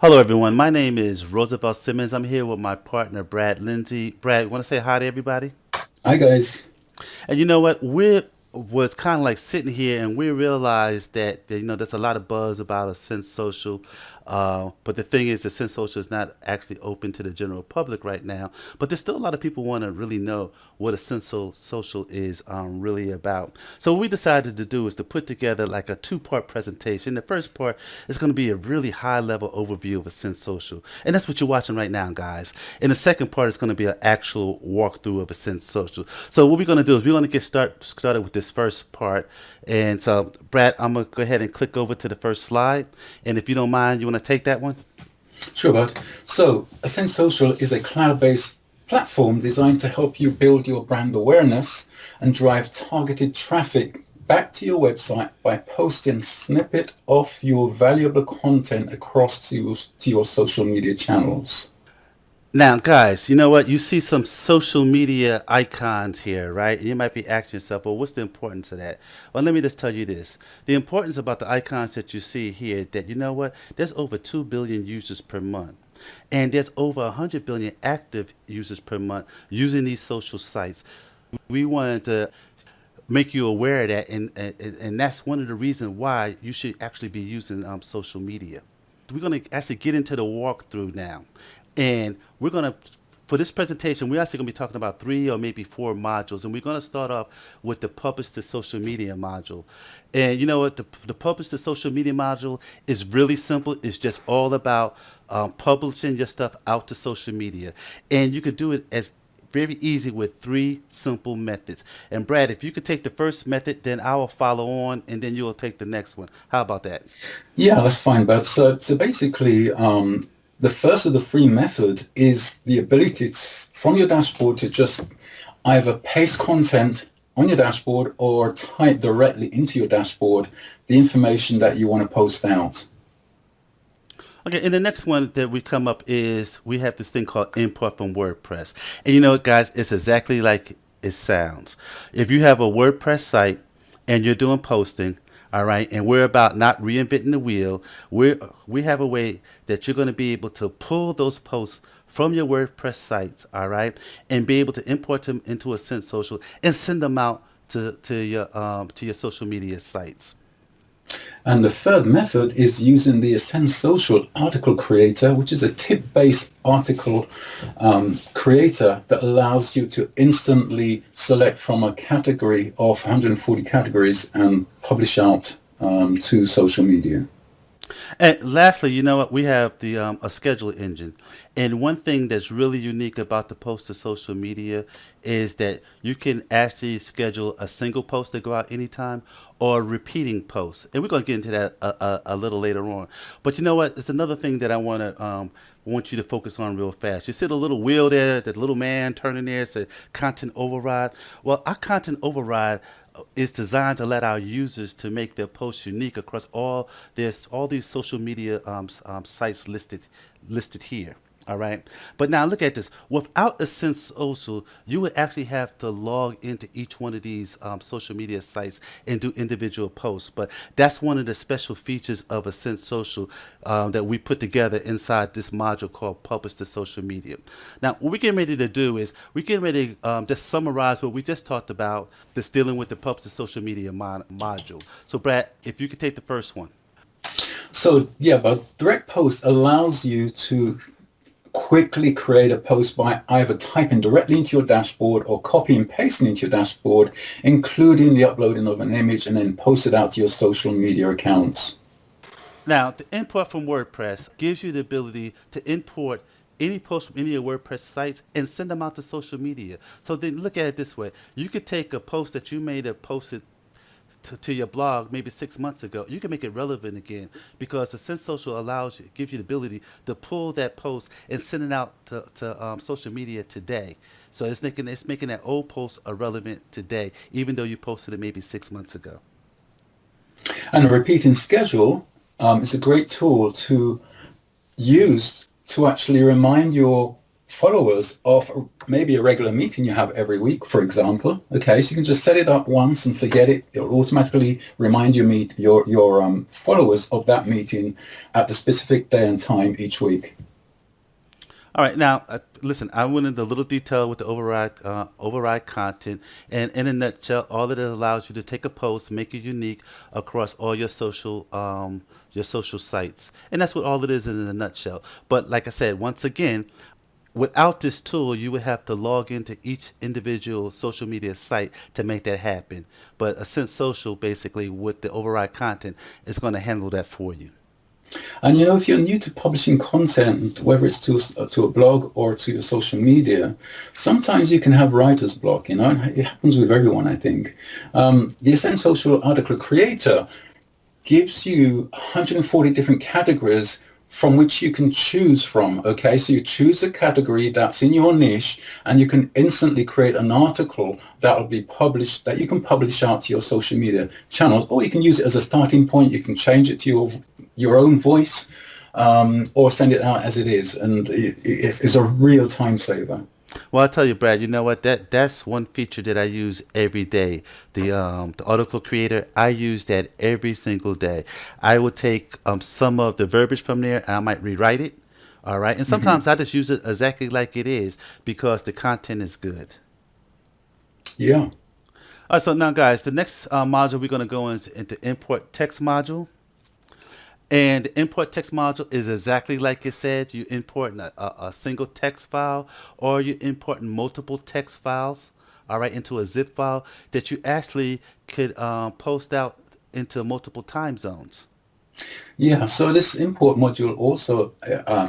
Hello, everyone. My name is Roosevelt Simmons. I'm here with my partner, Brad Lindsay. Brad, want to say hi to everybody? Hi guys. And you know what? We was kind of like sitting here, and we realized that there's a lot of buzz about AscendSocial, but the thing is, AscendSocial is not actually open to the general public right now. But there's still a lot of people want to really know what AscendSocial is really about. So what we decided to do is to put together like a two-part presentation. The first part is going to be a really high-level overview of AscendSocial, and that's what you're watching right now, guys. And the second part is going to be an actual walkthrough of AscendSocial. So what we're going to do is we're going to get started with this first part. And so, Brad, I'm going to go ahead and click over to the first slide. And if you don't mind, you want to take that one? Sure, bud. So, AscendSocial is a cloud-based platform designed to help you build your brand awareness and drive targeted traffic back to your website by posting snippet of your valuable content across to your social media channels. Now, guys, you know what? You see some social media icons here, right? And you might be asking yourself, well, what's the importance of that? Well, let me just tell you this. The importance about the icons that you see here, that you know what? There's over 2 billion users per month. And there's over 100 billion active users per month using these social sites. We wanted to make you aware of that, and that's one of the reasons why you should actually be using social media. We're going to actually get into the walkthrough now. And we're going to, for this presentation, we're actually going to be talking about 3 or maybe 4 modules. And we're going to start off with the publish to social media module. And you know what? The publish to social media module is really simple. It's just all about publishing your stuff out to social media. And you could do it as very easy with 3 simple methods. And Brad, if you could take the first method, then I will follow on, and then you'll take the next one. How about that? Yeah, that's fine, bud. So basically, the first of the three method is the ability from your dashboard to just either paste content on your dashboard or type directly into your dashboard the information that you want to post out. Okay, and the next one that we come up is we have this thing called import from WordPress. And you know what, guys, it's exactly like it sounds. If you have a WordPress site and you're doing posting, all right, and we're about not reinventing the wheel, we have a way that you're going to be able to pull those posts from your WordPress sites, all right, and be able to import them into AscendSocial and send them out to your social media sites. And the third method is using the AscendSocial article creator, which is a tip-based article creator that allows you to instantly select from a category of 140 categories and publish out to social media. And lastly, you know what? We have the a schedule engine, and one thing that's really unique about the post to social media is that you can actually schedule a single post to go out anytime or repeating posts, and we're going to get into that a little later on. But you know what? It's another thing that I want you to focus on real fast. You see the little wheel there, that little man turning there, said content override. Well, our content override is designed to let our users to make their posts unique across all these social media sites listed here. All right, but now look at this. Without Ascend Social, you would actually have to log into each one of these social media sites and do individual posts. But that's one of the special features of Ascend Social that we put together inside this module called Publish to Social Media. Now, what we're getting ready to do is we're getting ready to just summarize what we just talked about, this dealing with the Publish to Social Media module. So, Brad, if you could take the first one. So yeah, but direct post allows you to quickly create a post by either typing directly into your dashboard or copy and pasting into your dashboard, including the uploading of an image and then post it out to your social media accounts. Now, the import from WordPress gives you the ability to import any post from any of your WordPress sites and send them out to social media. So then look at it this way. You could take a post that you made have posted to your blog maybe 6 months ago. You can make it relevant again because the Sense Social allows you, gives you the ability to pull that post and send it out to social media today. So it's making that old post irrelevant today, even though you posted it maybe 6 months ago. And a repeating schedule is a great tool to use to actually remind your followers of maybe a regular meeting you have every week, for example. Okay, so you can just set it up once and forget it. It'll automatically remind your followers of that meeting at the specific day and time each week. All right, now listen. I went into a little detail with the override content, and in a nutshell, all of it allows you to take a post, make it unique across all your social sites, and that's what all it is in a nutshell. But like I said, once again, without this tool, you would have to log into each individual social media site to make that happen. But AscendSocial, basically, with the override content, is going to handle that for you. And if you're new to publishing content, whether it's to a blog or to your social media, sometimes you can have writer's block. It happens with everyone, I think. The AscendSocial article creator gives you 140 different categories from which you can choose from. Okay, so you choose a category that's in your niche, and you can instantly create an article that will be published, that you can publish out to your social media channels, or you can use it as a starting point. You can change it to your own voice, or send it out as it is, and it's a real time saver. Well, I'll tell you, Brad. You know what? That's one feature that I use every day. The article creator, I use that every single day. I would take some of the verbiage from there, and I might rewrite it. All right, and sometimes I just use it exactly like it is because the content is good. Yeah. All right, so now, guys, the next module we're going to go into import text module. And the import text module is exactly like it said. You import a single text file, or you import multiple text files, all right, into a zip file that you actually could post out into multiple time zones. Yeah, so this import module also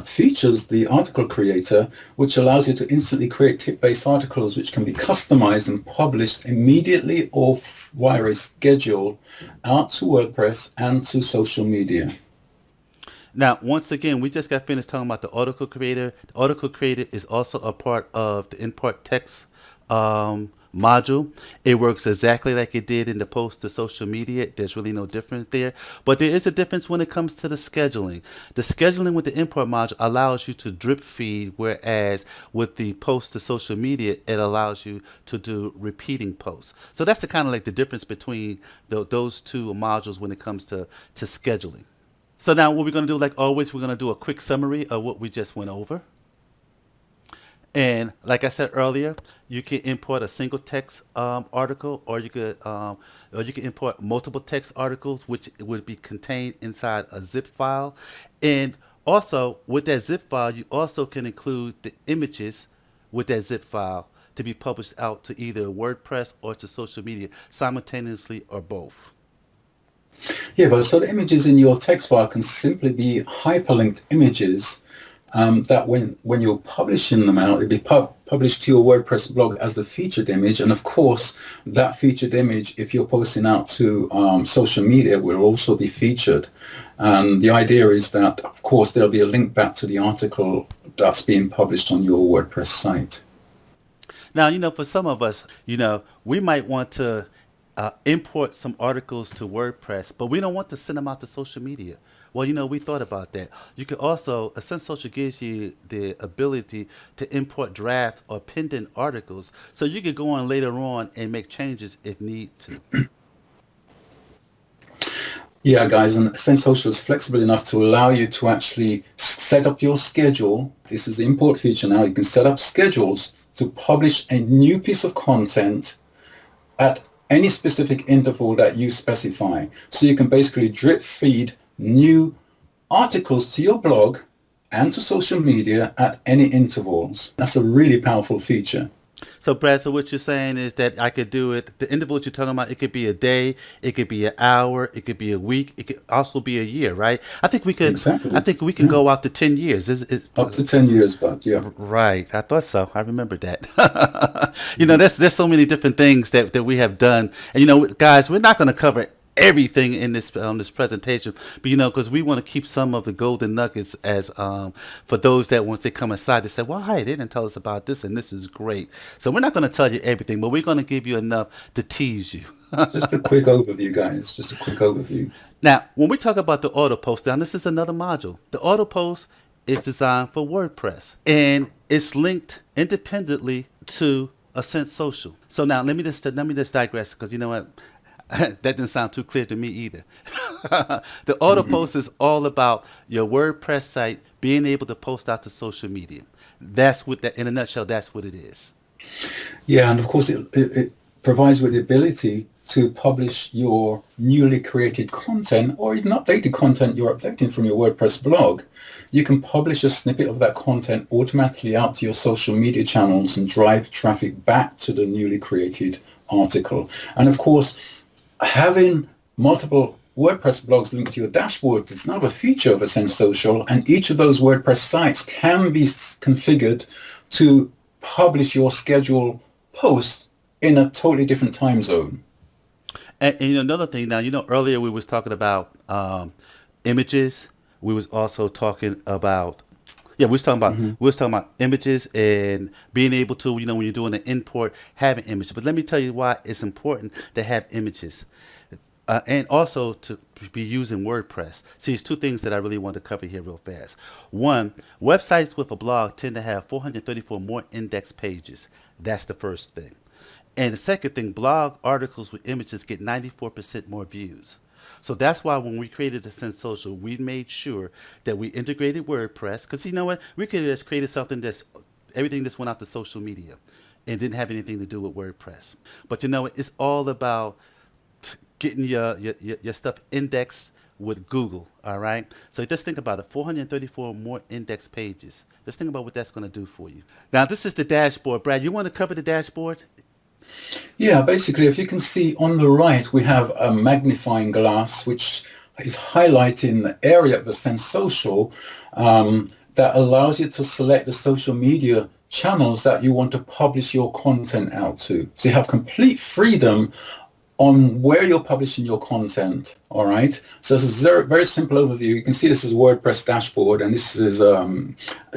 features the article creator, which allows you to instantly create tip-based articles which can be customized and published immediately or via a schedule out to WordPress and to social media. Now, once again, we just got finished talking about the article creator. The article creator is also a part of the import text module. It works exactly like it did in the post to social media. There's really no difference there. But there is a difference when it comes to the scheduling. The scheduling with the import module allows you to drip feed, whereas with the post to social media, it allows you to do repeating posts. So that's the kind of like the difference between those two modules when it comes to scheduling. So now what we're going to do, like always, we're going to do a quick summary of what we just went over. And like I said earlier, you can import a single text article, or you can import multiple text articles, which would be contained inside a zip file. And also with that zip file, you also can include the images with that zip file to be published out to either WordPress or to social media simultaneously, or both. Yeah, but so the images in your text file can simply be hyperlinked images that when you're publishing them out, it'll be published to your WordPress blog as the featured image. And of course, that featured image, if you're posting out to social media, will also be featured. And the idea is that, of course, there'll be a link back to the article that's being published on your WordPress site. Now, for some of us, we might want to import some articles to WordPress, but we don't want to send them out to social media. Well, we thought about that. You could also, AscendSocial gives you the ability to import draft or pending articles, so you could go on later on and make changes if need to. Yeah, guys, and AscendSocial is flexible enough to allow you to actually set up your schedule. This is the import feature now. You can set up schedules to publish a new piece of content at any specific interval that you specify. So you can basically drip feed new articles to your blog and to social media at any intervals. That's a really powerful feature. So, Brad, so what you're saying is that I could do it, the interval you're talking about, it could be a day, it could be an hour, it could be a week, it could also be a year, right? I Exactly. think we can Yeah. go out to 10 years. Up to 10 years, but yeah. Right. I thought so. I remember that. There's so many different things that we have done. And guys, we're not going to cover everything in this presentation, but because we want to keep some of the golden nuggets as for those that once they come inside they say, well, hey, they didn't tell us about this, and this is great. So we're not going to tell you everything, but we're going to give you enough to tease you. Just a quick overview, guys. Just a quick overview. Now, when we talk about the auto post, now this is another module. The auto post is designed for WordPress and it's linked independently to AscendSocial. So now let me just digress because you know what, that didn't sound too clear to me either. The auto Mhm. post is all about your WordPress site being able to post out to social media. That's what that in a nutshell. That's what it is. Yeah, and of course it provides with the ability to publish your newly created content or even updated content you're updating from your WordPress blog. You can publish a snippet of that content automatically out to your social media channels and drive traffic back to the newly created article. And of course, having multiple WordPress blogs linked to your dashboard is another feature of AscendSocial, and each of those WordPress sites can be configured to publish your scheduled post in a totally different time zone. And you know another thing. Now you know earlier we was talking about images. We was also talking about yeah Mm-hmm. we was talking about images and being able to you know when you're doing an import having images. But let me tell you why it's important to have images. And also to be using WordPress. See, it's two things that I really want to cover here real fast. One, websites with a blog tend to have 434 more index pages. That's the first thing. And the second thing, blog articles with images get 94% more views. So that's why when we created the Sense Social, we made sure that we integrated WordPress. Because you know what? We could have just created something that's everything that's went out to social media and didn't have anything to do with WordPress. But you know what? It's all about getting your stuff indexed with Google. All right. So just think about it 434 more index pages. Just think about what that's going to do for you. Now, this is the dashboard. Brad, you want to cover the dashboard? Yeah, basically, if you can see on the right, we have a magnifying glass, which is highlighting the area of the Sense Social that allows you to select the social media channels that you want to publish your content out to. So you have complete freedom on where you're publishing your content. All right. So this is a very, very simple overview. You can see this is WordPress dashboard, and this is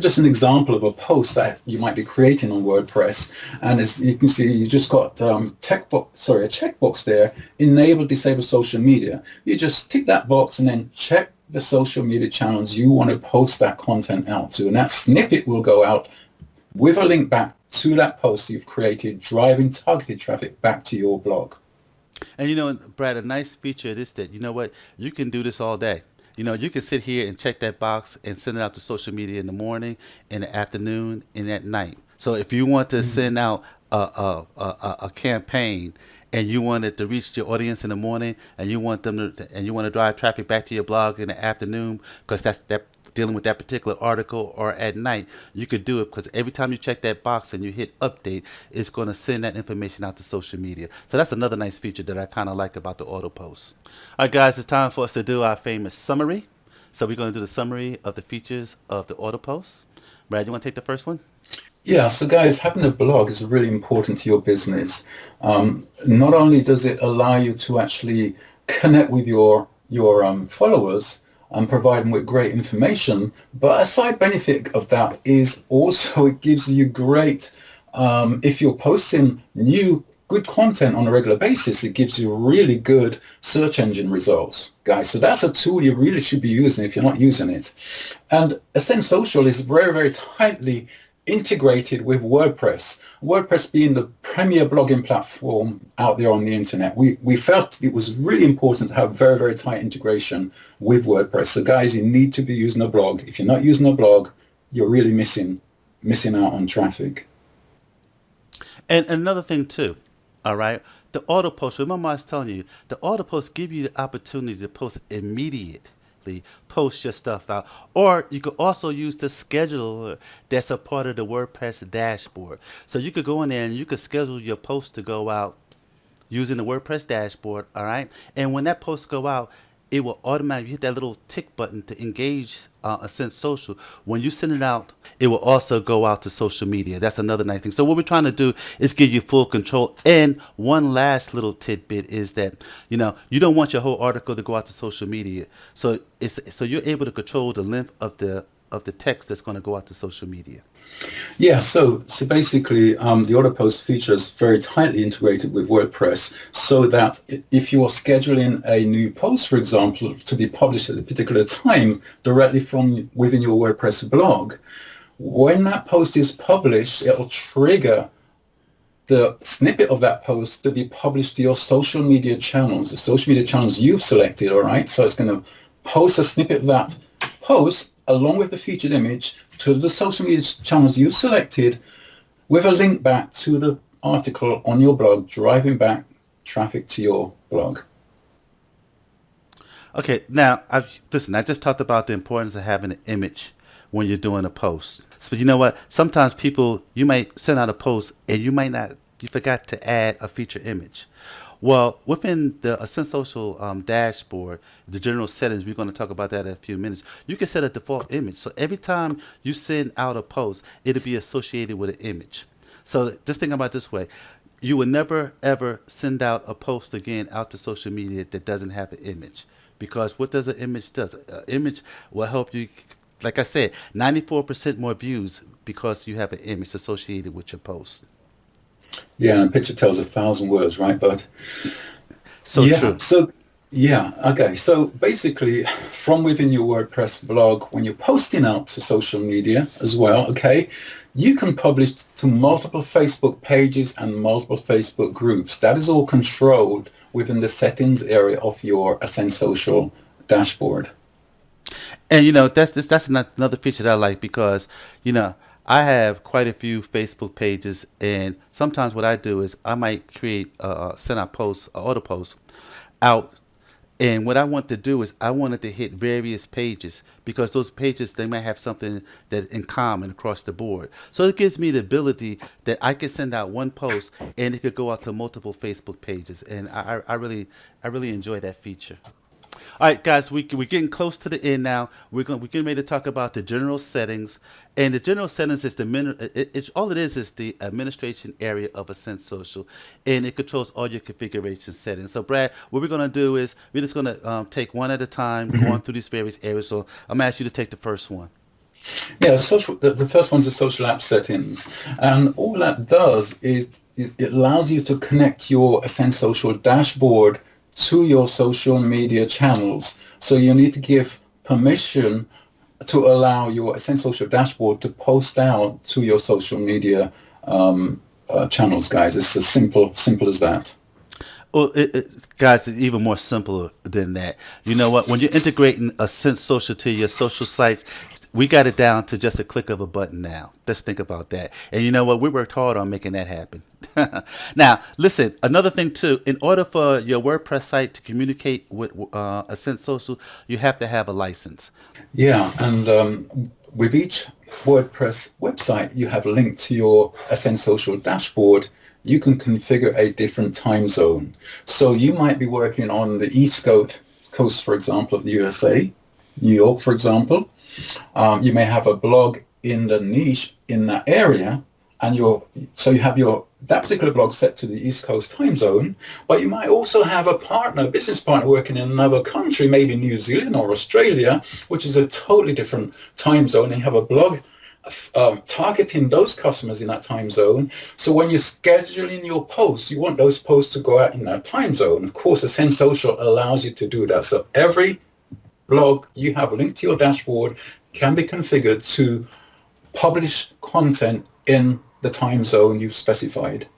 just an example of a post that you might be creating on WordPress. And as you can see, you just got a checkbox there, enable, disable social media. You just tick that box and then check the social media channels you want to post that content out to. And that snippet will go out with a link back to that post you've created, driving targeted traffic back to your blog. And you know, Brad, a nice feature is that you know what you can do this all day. You know, you can sit here and check that box and send it out to social media in the morning, in the afternoon, and at night. So if you want to Mhm. send out a campaign and you want it to reach your audience in the morning and you want them to and you want to drive traffic back to your blog in the afternoon because that's that dealing with that particular article or at night, you could do it because every time you check that box and you hit update, it's going to send that information out to social media. So that's another nice feature that I kind of like about the auto post. All right, guys, it's time for us to do our famous summary. So we're going to do the summary of the features of the auto post. Brad, you want to take the first one? Yeah, so guys, having a blog is really important to your business. Not only does it allow you to actually connect with your followers and provide them with great information, but a side benefit of that is also it gives you great, if you're posting new good content on a regular basis, it gives you really good search engine results, guys. So that's a tool you really should be using if you're not using it. And AscendSocial is very, very tightly integrated with WordPress. WordPress being the premier blogging platform out there on the internet, we felt it was really important to have very, very tight integration with WordPress. So guys, you need to be using a blog. If you're not using a blog, you're really missing out on traffic. And another thing too, all right, the auto post. Remember, I was telling you, the auto post give you the opportunity to post immediately, post your stuff out, or you could also use the scheduler that's a part of the WordPress dashboard. So you could go in there and you could schedule your post to go out using the WordPress dashboard. All right, and when that post go out, it will automatically hit that little tick button to engage a Send Social. When you send it out, it will also go out to social media. That's another nice thing. So what we're trying to do is give you full control. And one last little tidbit is that you know you don't want your whole article to go out to social media. So you're able to control the length of the of the text that's going to go out to social media? Yeah, so basically, the auto post feature is very tightly integrated with WordPress, so that if you're scheduling a new post, for example, to be published at a particular time directly from within your WordPress blog, when that post is published, it'll trigger the snippet of that post to be published to your social media channels, the social media channels you've selected, all right? So it's going to post a snippet of that post along with the featured image to the social media channels you've selected with a link back to the article on your blog, driving back traffic to your blog. Okay, now listen. I just talked about the importance of having an image when you're doing a post. So you know what? Sometimes people, you might send out a post and you might not, you forgot to add a feature image. Well, within the AscendSocial dashboard, the general settings, we're going to talk about that in a few minutes. You can set a default image. So every time you send out a post, it'll be associated with an image. So just think about it this way. You will never ever send out a post again out to social media that doesn't have an image. Because what does an image do? An image will help you, like I said, 94% more views because you have an image associated with your post. Yeah, and a picture tells 1,000 words, right, bud? So Yeah, true. so yeah, okay. So basically, from within your WordPress blog, when you're posting out to social media as well, okay, you can publish to multiple Facebook pages and multiple Facebook groups. That is all controlled within the settings area of your AscendSocial dashboard. And that's another feature that I like because I have quite a few Facebook pages, and sometimes what I do is I might create send out posts, auto posts out. And what I want to do is I wanted to hit various pages because those pages, they might have something that in common across the board. So it gives me the ability that I can send out one post and it could go out to multiple Facebook pages. And I really enjoy that feature. All right, guys, we're getting close to the end now. We're getting ready to talk about the general settings, and the general settings is it's all it is the administration area of Ascent Social, and it controls all your configuration settings. So, Brad, what we're gonna do is we're just gonna take one at a time, going through these various areas. So, I'm gonna ask you to take the first one. Yeah, the first one's the social app settings. And all that does is it allows you to connect your AscendSocial dashboard to your social media channels. So you need to give permission to allow your AscendSocial dashboard to post out to your social media channels, guys. It's as simple as that. Well, guys, it's even more simpler than that. You know what? When you're integrating a Sense Social to your social sites, we got it down to just a click of a button now. Let's think about that. And you know what? We worked hard on making that happen. Now, listen, another thing too, in order for your WordPress site to communicate with Ascend Social, you have to have a license. Yeah, and with each WordPress website, you have a link to your AscendSocial dashboard. You can configure a different time zone. So you might be working on the East Coast, for example, of the USA, New York, for example. You may have a blog in the niche in that area, and you have that particular blog set to the East Coast time zone, but you might also have a business partner working in another country, maybe New Zealand or Australia, which is a totally different time zone, and you have a blog targeting those customers in that time zone. So when you're scheduling your posts, you want those posts to go out in that time zone. Of course, AscendSocial allows you to do that. So every blog you have linked to your dashboard can be configured to publish content in the time zone you've specified.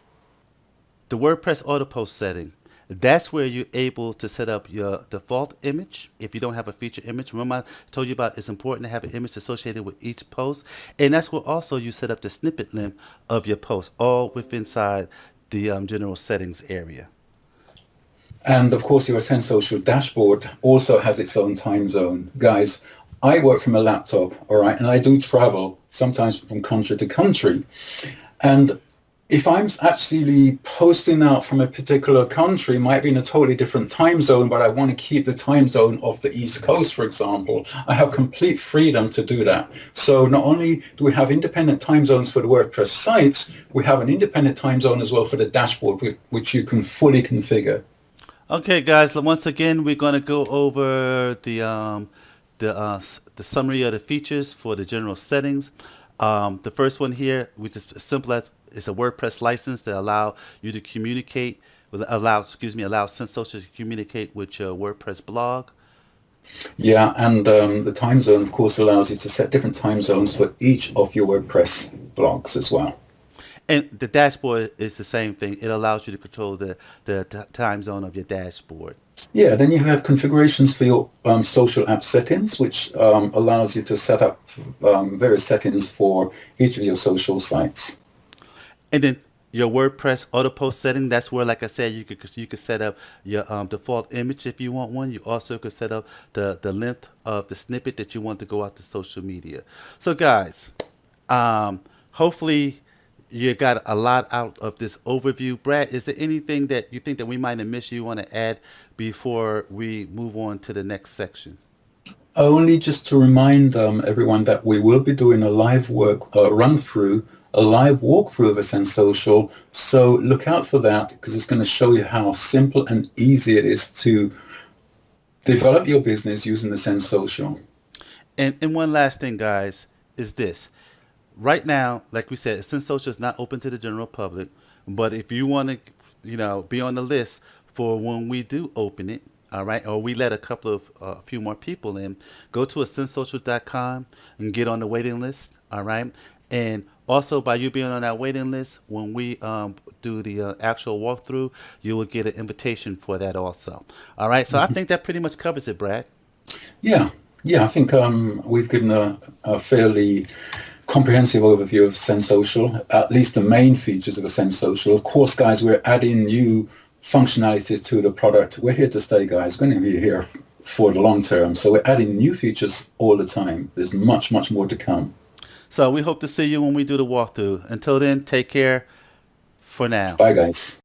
The WordPress auto post setting. That's where you're able to set up your default image if you don't have a feature image. Remember I told you about it's important to have an image associated with each post. And that's where also you set up the snippet length of your post, all within inside the general settings area. And of course, your AscendSocial dashboard also has its own time zone. Guys, I work from a laptop, all right, and I do travel sometimes from country to country. And if I'm actually posting out from a particular country, might be in a totally different time zone, but I want to keep the time zone of the East Coast, for example, I have complete freedom to do that. So not only do we have independent time zones for the WordPress sites, we have an independent time zone as well for the dashboard, which you can fully configure. Okay, guys. Once again, we're gonna go over the the summary of the features for the general settings. The first one here, which is as simple as it's a WordPress license that allow you to communicate, allow AscendSocial to communicate with your WordPress blog. Yeah, and the time zone, of course, allows you to set different time zones for each of your WordPress blogs as well. And the dashboard is the same thing. It allows you to control the time zone of your dashboard. Yeah, then you have configurations for your social app settings, which allows you to set up various settings for each of your social sites. And then your WordPress auto post setting, that's where, like I said, you could set up your default image if you want one. You also could set up the length of the snippet that you want to go out to social media. So guys, hopefully you got a lot out of this overview. Brad, is there anything that you think that we might have missed you want to add before we move on to the next section? Only just to remind everyone that we will be doing a live run-through, a live walkthrough of AscendSocial. So look out for that, because it's going to show you how simple and easy it is to develop your business using AscendSocial. And one last thing, guys, is this. Right now, like we said, AscendSocial is not open to the general public. But if you want to, be on the list for when we do open it, all right, or we let a few more people in, go to AscendSocial.com and get on the waiting list, all right? And also, by you being on that waiting list, when we do the actual walkthrough, you will get an invitation for that also. All right, so I think that pretty much covers it, Brad. Yeah, I think we've given a fairly comprehensive overview of AscendSocial, at least the main features of AscendSocial. Of course, guys, we're adding new functionalities to the product. We're here to stay, guys. We're going to be here for the long term. So we're adding new features all the time. There's much, much more to come. So we hope to see you when we do the walkthrough. Until then, take care for now. Bye, guys.